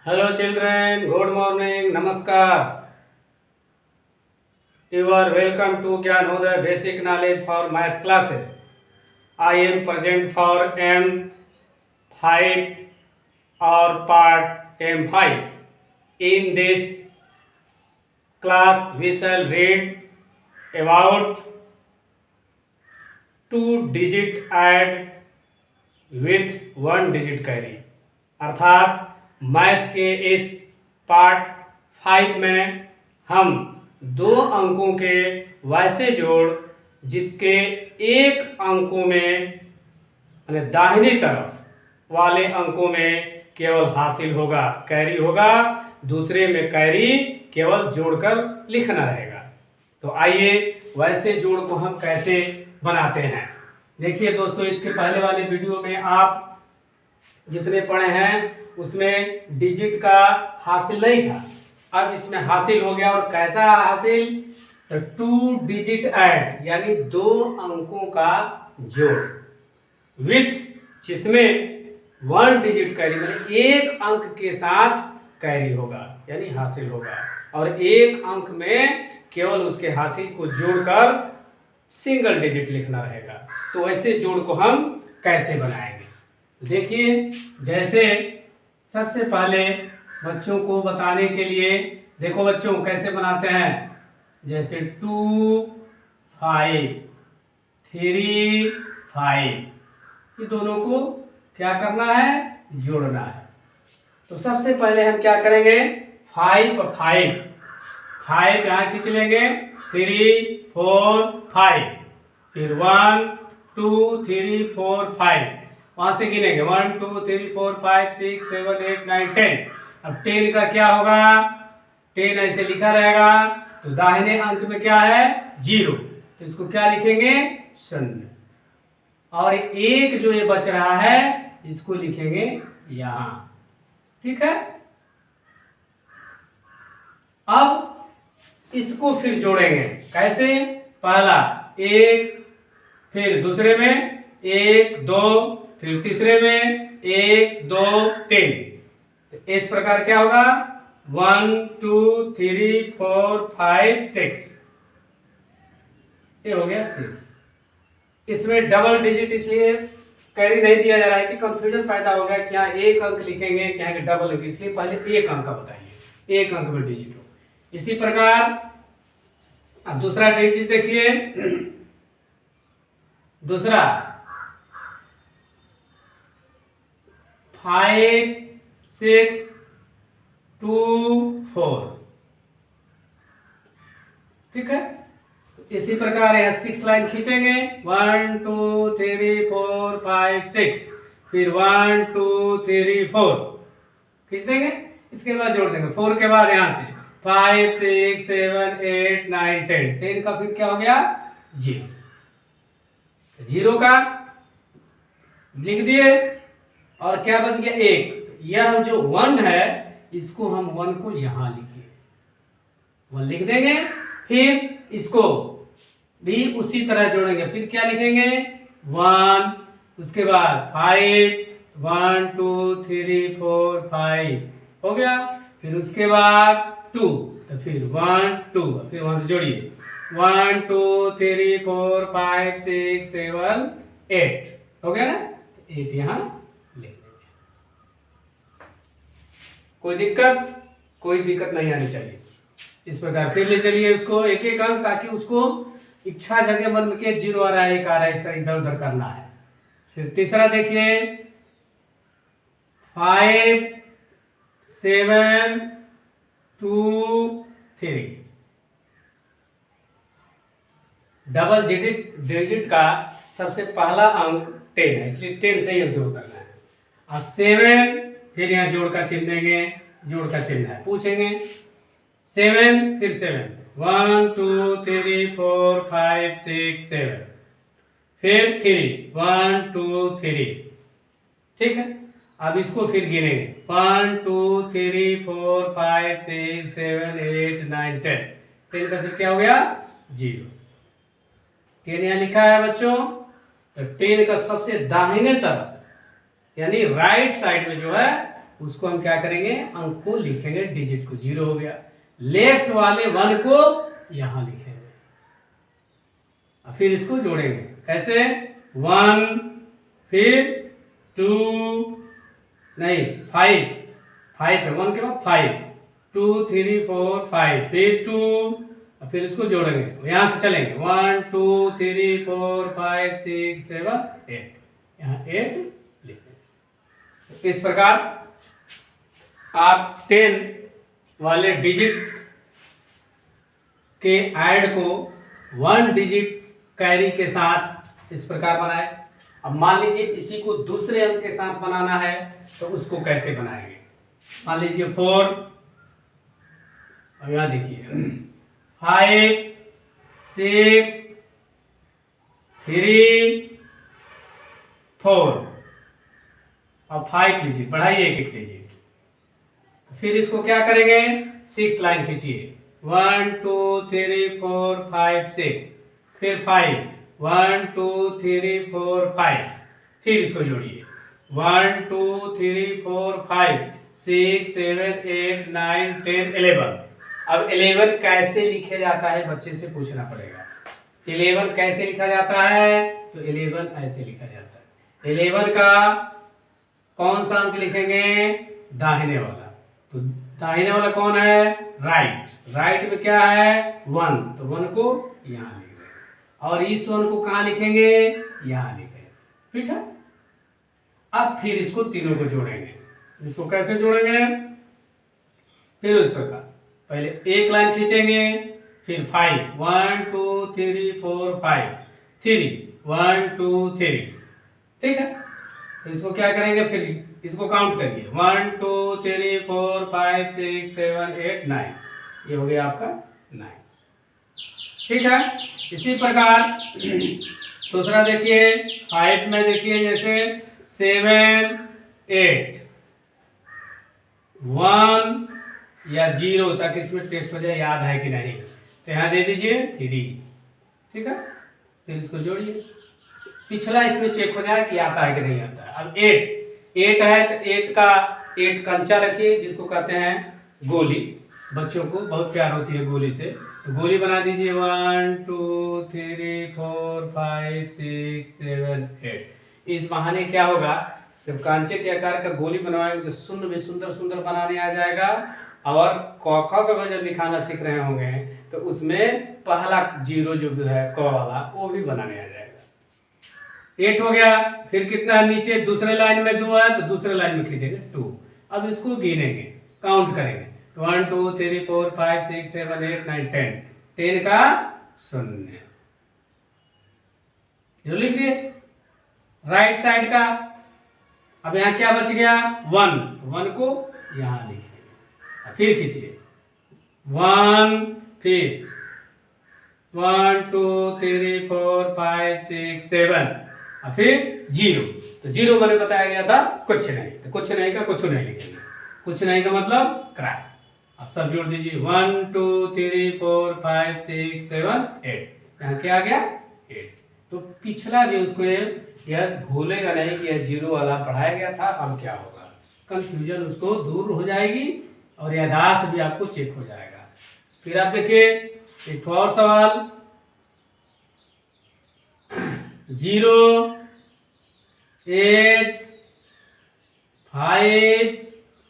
Hello children, good morning, namaskar. You are welcome to Gyanodaya Basic Knowledge for Math classes. I am present for M5 or part M5. In this class we shall read about two-digit add with one digit carry. अर्थात math के इस part 5 में हम दो अंकों के वैसे जोड़ जिसके एक अंकों में दाहिनी तरफ वाले अंकों में केवल हासिल होगा, कैरी होगा, दूसरे में कैरी केवल जोड़कर लिखना रहेगा। तो आइए वैसे जोड़ को हम कैसे बनाते हैं। देखिए दोस्तों, इसके पहले वाले वीडियो में आप जितने पढ़े हैं उसमें डिजिट का हासिल नहीं था, अब इसमें हासिल हो गया। और कैसा हासिल? तो टू डिजिट ऐड यानी दो अंकों का जोड़ विथ जिसमें वन डिजिट कैरी मतलब एक अंक के साथ कैरी होगा यानी हासिल होगा, और एक अंक में केवल उसके हासिल को जोड़कर सिंगल डिजिट लिखना रहेगा। तो ऐसे जोड़ को हम कैसे बनाएंगे देखिए। जैसे सबसे पहले बच्चों को बताने के लिए देखो बच्चों कैसे बनाते हैं। जैसे 2 5 3 5, ये दोनों को क्या करना है? जोड़ना है। तो सबसे पहले हम क्या करेंगे? 5 5 5 यहाँ खींच लेंगे, 3 4 5, फिर 1 2 3 4 5, वहां से गिनेंगे 1 2 3 4 5 6 7 8 9 10। अब 10 का क्या होगा? 10 ऐसे लिखा रहेगा, तो दाहिने अंक में क्या है? 0, तो इसको क्या लिखेंगे? 0। और एक जो ये बच रहा है इसको लिखेंगे यहां, ठीक है। अब इसको फिर जोड़ेंगे कैसे? पहला 1, फिर दूसरे में 1 2, फिर तीसरे में 1 2 3। तो इस प्रकार क्या होगा? 1 2 3 4 5 6, ये हो गया 6। इसमें डबल डिजिट इसलिए कैरी नहीं दिया जा रहा है कि कंफ्यूजन पैदा हो गया कि यहाँ एक अंक लिखेंगे क्या है डबल अंक, इसलिए पहले एक अंक का बताइए, एक अंक में डिजिट हो। इसी प्रकार अब दूसरा डिजिट देखिए। दूसरा 5 6 2 4, ठीक है। तो इसी प्रकार यहां 6 लाइन खींचेंगे, 1 2 3 4 5 6, फिर 1 2 3 4 खींच देंगे। इसके बाद जोड़ देंगे 4 के बाद यहां से 5 6 7 8 9 10। 10 का फिर क्या हो गया? 0। 0 का लिख दिए, और क्या बच गया? 1। यह जो 1 है इसको हम 1 को यहां लिखिए, 1 लिख देंगे। फिर इसको भी उसी तरह जोड़ेंगे, फिर क्या लिखेंगे? 1, उसके बाद 5 1 2 3 4 5 हो गया, फिर उसके बाद 2, तो फिर 1 2, फिर वहां से जोड़िए 1 2 3 4 5 6 7 8 हो गया ना, 8 यहां ले लेंगे। कोई दिक्कत नहीं आनी चाहिए। इस प्रकार फिर ले चलिए उसको एक एक अंक, ताकि उसको इच्छा जगह मन के 0 आ रहा है 1 आ रहा है इस तरह इधर उधर करना है। फिर तीसरा देखिए 5 7 2 3, डबल डिजिट का सबसे पहला अंक 10 है, इसलिए 10 से ही हम जोड़ करना है। अब 7, फिर यहाँ जोड़ का चिन्ह देंगे, जोड़ का चिन्ह है, पूछेंगे 7, फिर 7 1 2 3 4 5 6 7, फिर 3 1 2 3, ठीक है। अब इसको फिर गिनेंगे 1 2 3 4 5 6 7 8 9 10। 10 का फिर क्या हो गया? 0। 10 यहाँ लिखा है बच्चों, तो 10 का सबसे दाहिने तरफ यानी राइट साइड में जो है उसको हम क्या करेंगे, अंक को लिखेंगे, डिजिट को, 0 हो गया। लेफ्ट वाले 1 को यहां लिखेंगे, फिर इसको जोड़ेंगे कैसे, 1 फिर 2 नहीं 5 है, 1 के बाद 5, 2 3 4 5, फिर 2, फिर इसको जोड़ेंगे, यहां से चलेंगे 1 2 3 4 5 6 7 8, यहाँ 8 लिखेंगे। इस प्रकार आप 10 वाले डिजिट के ऐड को 1 डिजिट कैरी के साथ इस प्रकार बनाए। अब मान लीजिए इसी को दूसरे अंक के साथ बनाना है तो उसको कैसे बनाएंगे। मान लीजिए 4, अब यहां देखिए 5 6 3 4, अब 5 लीजिए, बढ़ाइए एक एक डिजिट, फिर इसको क्या करेंगे, 6 लाइन खींचिए, 1 2 3 4 5 6, फिर 5 1 2 3 4 5, फिर इसको जोड़िए 1 2 3 4 5 6 7 8 9 10 11। अब 11 कैसे लिखे जाता है बच्चे से पूछना पड़ेगा। 11 कैसे लिखा जाता है, तो 11 ऐसे लिखा जाता है। 11 का कौन सा अंक लिखेंगे, दाहिने वाला, तो दाहिने वाला कौन है, राइट में क्या है 1, तो 1 को यहां लिखेंगे, और इस 1 को कहां लिखेंगे, यहां लिखेंगे, ठीक है। अब फिर इसको तीनों को जोड़ेंगे, इसको कैसे जोड़ेंगे, फिर उस प्रकार पहले एक लाइन खींचेंगे, फिर 5 1 2 3 4 5 3 1 2 3, ठीक है। तो इसको क्या करेंगे, फिर इसको काउंट करिए 1 2 3 4 5 6 7 8 9, ये हो गया आपका 9, ठीक है। इसी प्रकार दूसरा देखिए 5 में देखिए जैसे 7 8 1 या 0 तक इसमें टेस्ट हो जाए, याद है कि नहीं, तो यहाँ दे दीजिए 3, ठीक है। फिर इसको जोड़िए, पिछला इसमें चेक हो जाए कि आता है कि नहीं आता है। अब 8 है तो 8 कंचा रखिए, जिसको कहते हैं गोली, बच्चों को बहुत प्यार होती है गोली से, तो गोली बना दीजिए 1 2 3 4 5 6 7 8। इस बहाने क्या होगा, जब कांचे के आकार का गोली बनवाएंगे तो शून्य भी सुंदर सुंदर बनाने आ जाएगा, और क ख ग जब लिखाना सीख रहे होंगे तो उसमें पहला 0 जो है क वाला वो भी बनाने आ जाएगा। 8 हो गया, फिर कितना है नीचे, दूसरे लाइन में 2 है तो दूसरे लाइन में खींचेंगे 2। अब इसको गिनेंगे, काउंट करेंगे, 1 2 3 4 5 6 7 8 9 10, 10 का 0, जो लिख दिए राइट साइड का। अब यहाँ क्या बच गया 1 को यहां लिखिए, फिर खींचिए 1, फिर 1 2 3 4 5 6 7, और फिर 0, तो 0 मैंने बताया गया था कुछ नहीं, तो कुछ नहीं का कुछ नहीं लिखेंगे, कुछ नहीं का मतलब क्रॉस। अब सब जोड़ दीजिए 1 2 3 4 5 6 7 8, यहाँ क्या आ गया 8। तो पिछला भी उसको यह भूलेगा नहीं कि यह 0 वाला पढ़ाया गया था, अब क्या होगा, कंफ्यूजन उसको दूर हो जाएगी और याददाश्त भी आपको चेक हो जाएगा। फिर आप देखिए एक और सवाल 0 8 5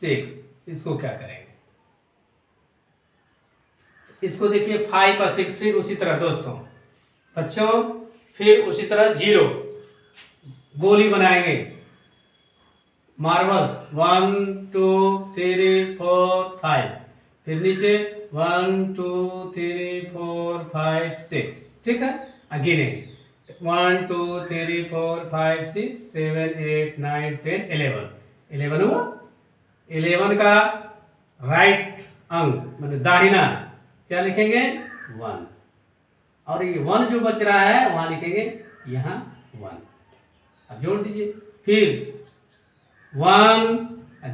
6, इसको क्या करेंगे, इसको देखिए 5 और 6, फिर उसी तरह दोस्तों बच्चों, फिर उसी तरह 0 गोली बनाएंगे, मार्बल्स 1 2 3 4 5, फिर नीचे 1 2 3 4 5 6, ठीक है। गिनेंगे 1 2 3 4 5 6 7 8 9 10 11, 11 हुआ। 11 का राइट अंक मतलब दाहिना क्या लिखेंगे 1, और ये 1 जो बच रहा है वहां लिखेंगे यहाँ 1। अब जोड़ दीजिए, फिर 1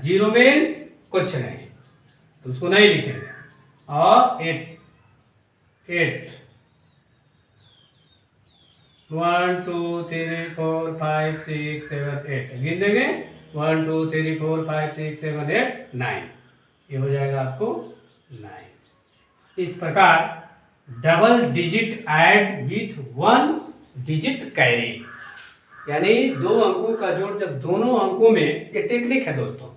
0 मीन्स कुछ नहीं, तो उसको नहीं लिखेंगे, और 8 1 2 3 4 5 6 7 8 गिन देंगे 1 2 3 4 5 6 7 8 9, ये हो जाएगा आपको 9। इस प्रकार double digit add with 1 digit carry, यानी दो अंकों का जोड़ जब दोनों अंकों में, ये टेक्निक है दोस्तों,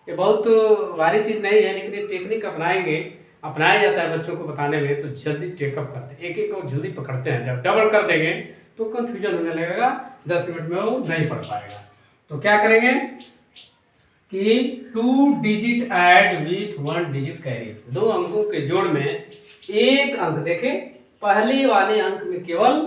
ये बहुत भारी चीज़ नहीं है, लेकिन ये टेक्निक अपनाया जाता है बच्चों को बताने में, तो जल्दी टेकअप करते हैं, एक एक को जल्दी पकड़ते हैं। जब डबल कर देंगे तो कंफ्यूजन होने लगेगा, 10 मिनट में वो नहीं पढ़ पाएगा। तो क्या करेंगे कि 2 digit add with 1 digit carry, दो अंकों के जोड़ में एक अंक, देखें पहले वाले अंक में केवल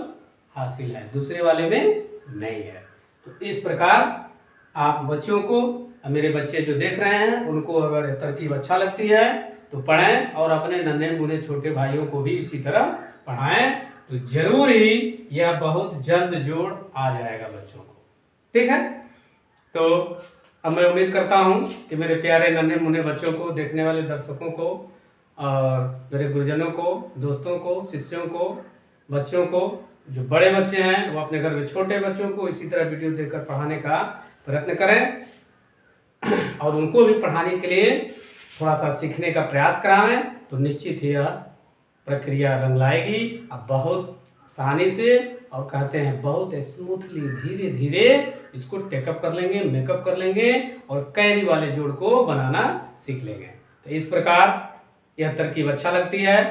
हासिल है, दूसरे वाले में नहीं है। तो इस प्रकार आप बच्चों को, मेरे बच्चे जो देख रहे हैं उनको अगर तरकीब अच्छा लगती है तो पढ़ें, और अपने नन्हे मुन्ने छोटे भाइयों को भी इसी तरह पढ़ाएं, तो जरूर ही यह बहुत जल्द जोड़ आ जाएगा बच्चों को। ठीक है, तो अब मैं उम्मीद करता हूं कि मेरे प्यारे नन्हे मुन्ने बच्चों को, देखने वाले दर्शकों को, और मेरे गुरुजनों को, दोस्तों को, शिष्यों को, बच्चों को, जो बड़े बच्चे हैं वो अपने घर में छोटे बच्चों को इसी तरह वीडियो देखकर पढ़ाने का प्रयत्न करें, और उनको भी पढ़ाने के लिए थोड़ा सा सीखने का प्रयास कराएं, तो निश्चित ही यह प्रक्रिया रंग लाएगी। अब बहुत आसानी से, और कहते हैं बहुत स्मूथली, धीरे धीरे इसको टेकअप कर लेंगे, मेकअप कर लेंगे, और कैरी वाले जोड़ को बनाना सीख लेंगे। तो इस प्रकार यह तरकीब अच्छा लगती है,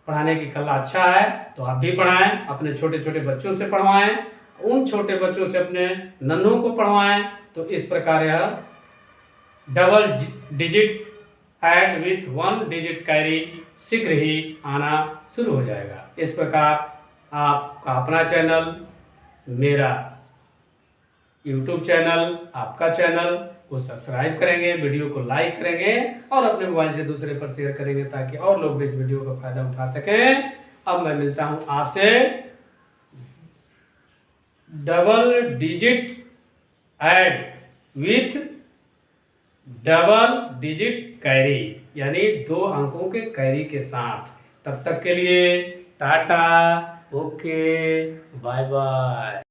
पढ़ाने की कला अच्छा है, तो आप भी पढ़ाएं, अपने छोटे छोटे बच्चों से पढ़वाएं, उन छोटे बच्चों से अपने नन्हों को पढ़वाएं। तो इस प्रकार यह double digit add with 1 digit carry शीघ्र ही आना शुरू हो जाएगा। इस प्रकार आपका अपना चैनल, मेरा YouTube चैनल, आपका चैनल को सब्सक्राइब करेंगे, वीडियो को लाइक करेंगे, और अपने मोबाइल से दूसरे पर शेयर करेंगे, ताकि और लोग भी इस वीडियो का फायदा उठा सकें। अब मैं मिलता हूं आपसे double digit add with double digit carry, यानी 2 अंकों के कैरी के साथ। तब तक के लिए टाटा, ओके, बाय बाय।